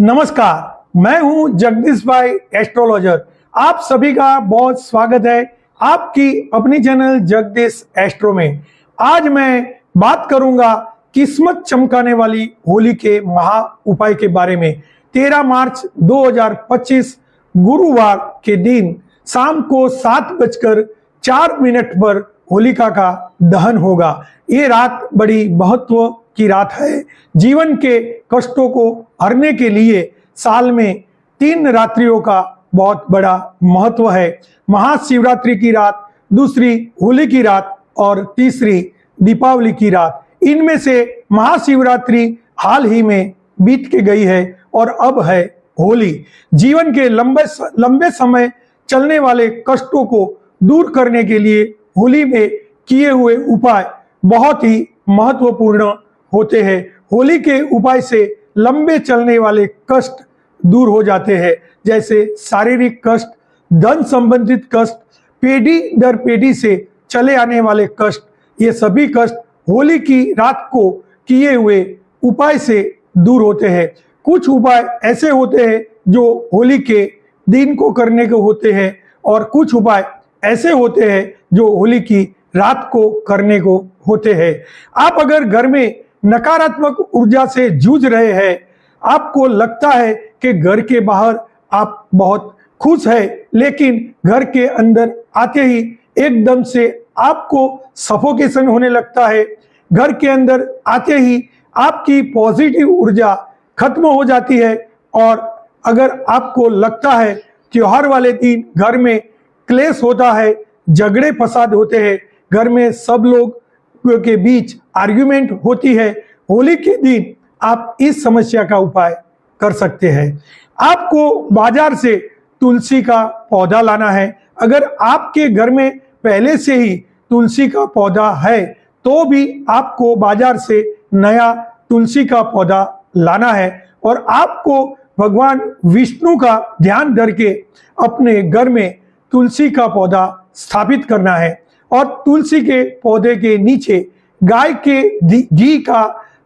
नमस्कार, मैं हूं जगदीश भाई एस्ट्रोलॉजर। आप सभी का बहुत स्वागत है आपकी अपनी चैनल जगदीश एस्ट्रो में। आज मैं बात करूंगा किस्मत चमकाने वाली होली के महा उपाय के बारे में। 13 मार्च 2025 गुरुवार के दिन शाम को 7:04 पर होलिका का दहन होगा। ये रात बड़ी महत्व की रात है। जीवन के कष्टों को हरने के लिए साल में 3 रात्रियों का बहुत बड़ा महत्व है। महाशिवरात्रि की रात, दूसरी होली की रात और तीसरी दीपावली की रात। इनमें से महाशिवरात्रि हाल ही में बीत के गई है और अब है होली। जीवन के लंबे समय चलने वाले कष्टों को दूर करने के लिए होली में किए हुए उपाय बहुत ही महत्वपूर्ण होते हैं। होली के उपाय से लंबे चलने वाले कष्ट दूर हो जाते हैं, जैसे शारीरिक कष्ट, धन संबंधित कष्ट, पीढ़ी दर पीढ़ी से चले आने वाले कष्ट। ये सभी कष्ट होली की रात को किए हुए उपाय से दूर होते हैं। कुछ उपाय ऐसे होते हैं जो होली के दिन को करने के होते हैं और कुछ उपाय ऐसे होते हैं जो होली की रात को करने को होते हैं। आप अगर घर में नकारात्मक ऊर्जा से जूझ रहे हैं, आपको लगता है कि घर के बाहर आप बहुत खुश हैं, लेकिन घर के अंदर आते ही एकदम से आपको सफोकेशन होने लगता है। घर के अंदर आते ही आपकी पॉजिटिव ऊर्जा खत्म हो जाती है। और अगर आपको लगता है त्योहार वाले दिन घर में क्लेश होता है, झगड़े फसाद होते हैं, घर में सब लोग के बीच आर्ग्यूमेंट होती है, होली के दिन आप इस समस्या का उपाय कर सकते हैं। आपको बाजार से तुलसी का पौधा लाना है। अगर आपके घर में पहले से ही तुलसी का पौधा है तो भी आपको बाजार से नया तुलसी का पौधा लाना है और आपको भगवान विष्णु का ध्यान करके अपने घर में तुलसी का पौधा स्थापित करना है और तुलसी के पौधे के नीचे गाय के घी का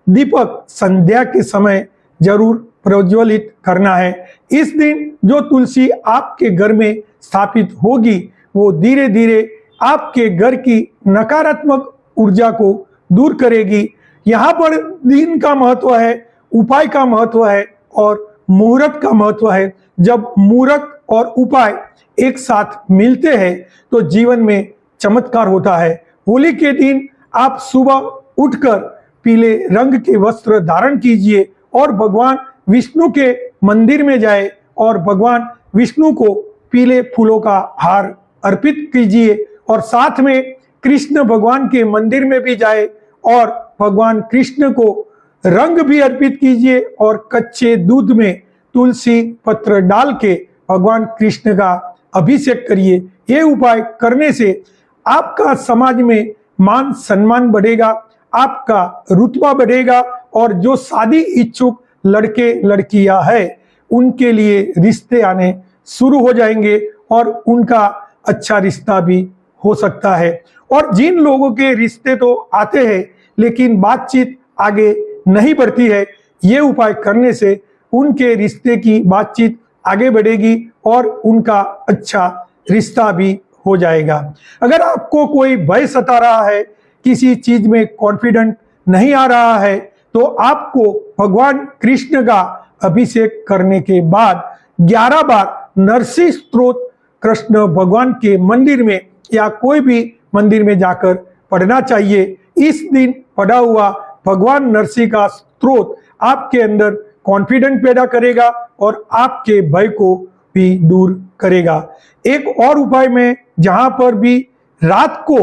दीपक संध्या के समय जरूर प्रज्वलित करना है। इस दिन जो तुलसी आपके घर में स्थापित होगी वो धीरे धीरे आपके घर की नकारात्मक ऊर्जा को दूर करेगी। यहाँ पर दिन का महत्व है, उपाय का महत्व है और मुहूर्त का महत्व है। जब मुहूर्त और उपाय एक साथ मिलते हैं तो जीवन में चमत्कार होता है। होली के दिन आप सुबह उठकर पीले रंग के वस्त्र धारण कीजिए और भगवान विष्णु के मंदिर में जाए और भगवान विष्णु को पीले फूलों का हार अर्पित कीजिए और साथ में कृष्ण भगवान के मंदिर में भी जाए और भगवान कृष्ण को रंग भी अर्पित कीजिए और कच्चे दूध में तुलसी पत्र डाल के भगवान कृष्ण का अभिषेक करिए। ये उपाय करने से आपका समाज में मान सम्मान बढ़ेगा, आपका रुतबा बढ़ेगा और जो शादी इच्छुक लड़के लड़कियां हैं उनके लिए रिश्ते आने शुरू हो जाएंगे और उनका अच्छा रिश्ता भी हो सकता है। और जिन लोगों के रिश्ते तो आते हैं लेकिन बातचीत आगे नहीं बढ़ती है, ये उपाय करने से उनके रिश्ते की बातचीत आगे बढ़ेगी और उनका अच्छा रिश्ता भी हो जाएगा। अगर आपको कोई भय सता रहा है, किसी चीज में कॉन्फिडेंट नहीं आ रहा है, तो आपको भगवान कृष्ण का अभिषेक करने के बाद 11 बार नरसिंह स्तोत्र कृष्ण भगवान के मंदिर में या कोई भी मंदिर में जाकर पढ़ना चाहिए। इस दिन पढ़ा हुआ भगवान नरसिंह का स्तोत्र आपके अंदर कॉन्फिडेंट पैदा करेगा और आपके भय को भी दूर करेगा। एक और उपाय में, जहां पर भी रात को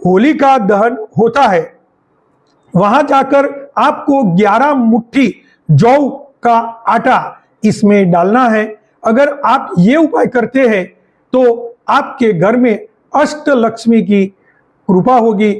होली का दहन होता है, वहां जाकर आपको 11 मुट्ठी जौ का आटा इसमें डालना है। अगर आप ये उपाय करते हैं तो आपके घर में अष्ट लक्ष्मी की कृपा होगी।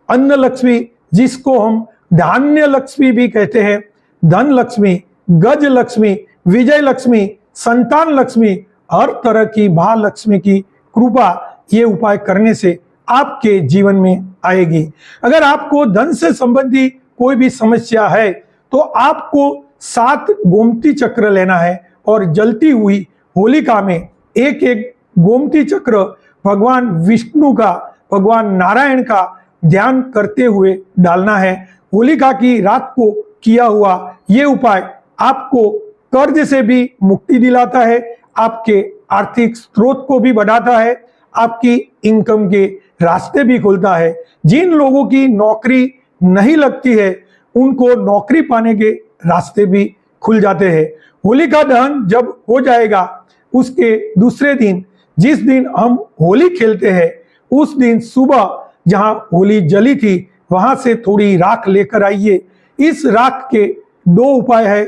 अन्न लक्ष्मी, जिसको हम धान्य लक्ष्मी भी कहते हैं, धन लक्ष्मी, गज लक्ष्मी, विजय लक्ष्मी, संतान लक्ष्मी, हर तरह की महालक्ष्मी की कृपा ये उपाय करने से आपके जीवन में आएगी। अगर आपको धन से संबंधी कोई भी समस्या है तो आपको 7 गोमती चक्र लेना है और जलती हुई होलिका में एक एक गोमती चक्र भगवान विष्णु का, भगवान नारायण का ध्यान करते हुए डालना है। होलिका की रात को किया हुआ ये उपाय आपको कर्ज से भी मुक्ति दिलाता है, आपके आर्थिक स्रोत को भी बढ़ाता है, आपकी इनकम के रास्ते भी खोलता है। जिन लोगों की नौकरी नहीं लगती है उनको नौकरी पाने के रास्ते भी खुल जाते हैं। होलिका दहन जब हो जाएगा उसके दूसरे दिन, जिस दिन हम होली खेलते हैं, उस दिन सुबह जहां होली जली थी वहां से थोड़ी राख लेकर आइए। इस राख के 2 उपाय है।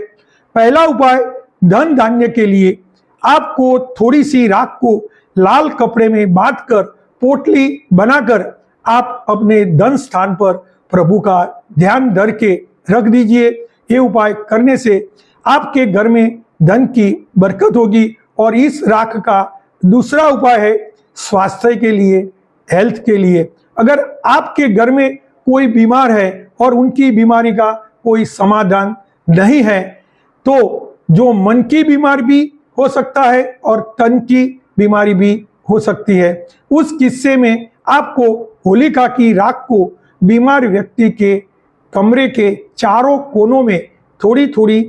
पहला उपाय, धन धान्य के लिए आपको थोड़ी सी राख को लाल कपड़े में बांधकर पोटली बनाकर आप अपने धन स्थान पर प्रभु का ध्यान धर के रख दीजिए। ये उपाय करने से आपके घर में धन की बरकत होगी। और इस राख का दूसरा उपाय है स्वास्थ्य के लिए, हेल्थ के लिए। अगर आपके घर में कोई बीमार है और उनकी बीमारी का कोई समाधान नहीं है, तो जो मन की बीमारी भी हो सकता है और तन की बीमारी भी हो सकती है, उस किस्से में आपको होलिका की राख को बीमार व्यक्ति के कमरे के चारों कोनों में थोड़ी थोड़ी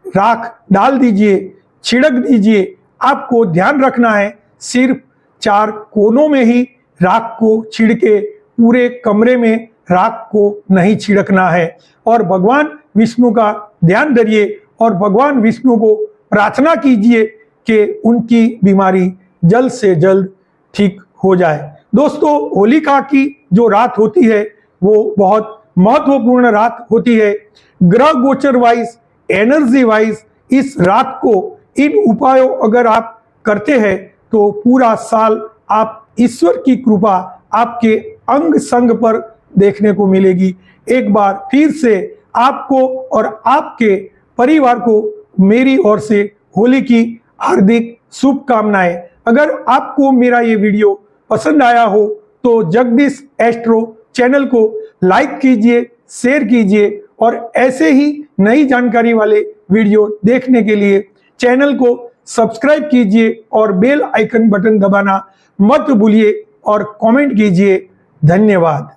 राख डाल दीजिए, छिड़क दीजिए। आपको ध्यान रखना है सिर्फ 4 कोनों में ही राख को छिड़के, पूरे कमरे में राख को नहीं छिड़कना है। और भगवान विष्णु का ध्यान धरिए और भगवान विष्णु को प्रार्थना कीजिए कि उनकी बीमारी जल्द से जल्द ठीक हो जाए। दोस्तों, होलिका की जो रात होती है वो बहुत महत्वपूर्ण रात होती है। ग्रह गोचर वाइज, एनर्जी वाइज इस रात को इन उपायों अगर आप करते हैं तो पूरा साल आप ईश्वर की कृपा आपके अंग संग पर देखने को मिलेगी। एक बार फिर से आपको और आपके परिवार को मेरी ओर से होली की हार्दिक शुभकामनाएं। अगर आपको मेरा ये वीडियो पसंद आया हो तो जगदीश एस्ट्रो चैनल को लाइक कीजिए, शेयर कीजिए और ऐसे ही नई जानकारी वाले वीडियो देखने के लिए चैनल को सब्सक्राइब कीजिए और बेल आइकन बटन दबाना मत भूलिए और कमेंट कीजिए। धन्यवाद।